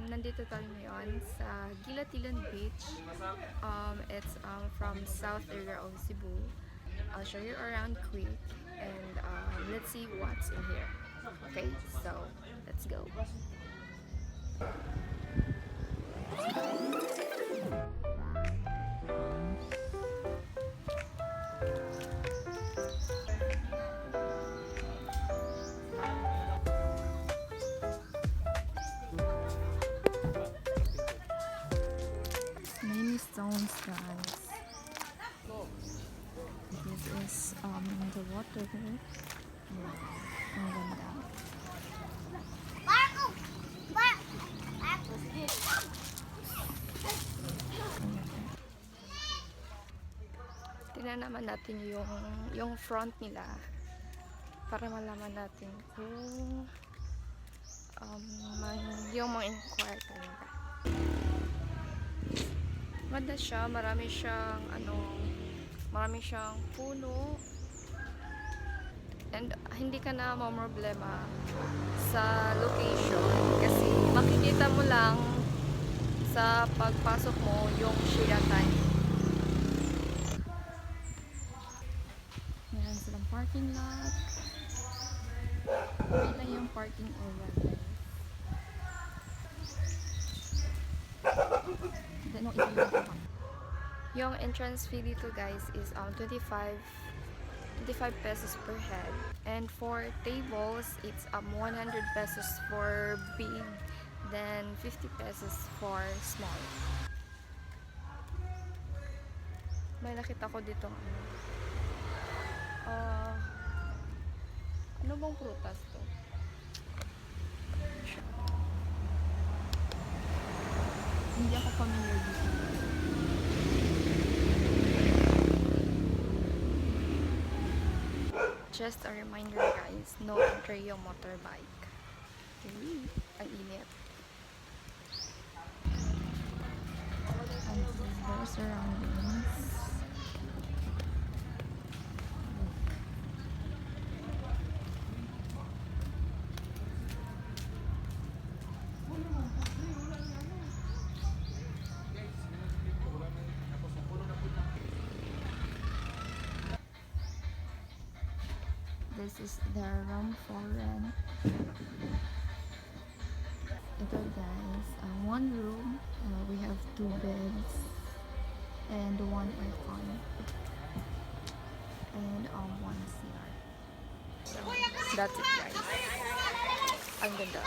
Nandito tayo ngayon sa Gilatilan Beach. It's from south area of Cebu. I'll show you around quick and let's see what's in here. Okay, so let's go. Many stones, guys. This is the water there. Ang ganda. Tingnan naman natin yung front nila para malaman natin kung yung mga inquire talaga. Maganda siya, marami siyang puno and hindi ka na problema sa location kasi makikita mo lang sa pagpasok mo yung Shiratan. Meron silang parking lot. Ito yung parking area, guys. Yung entrance fee dito, guys, is 25 pesos per head. And for tables, it's 100 pesos for big, then 50 pesos for small. May nakita ko dito ano bang prutas to? Hindi ako familiar dito. Just a reminder, guys, no entry yung motorbike. Ang init. And this is their surroundings. This is the room for rent. Ito, guys, one room, we have 2 beds and 1 aircon and 1 CR. So that's it, guys. Ang ganda.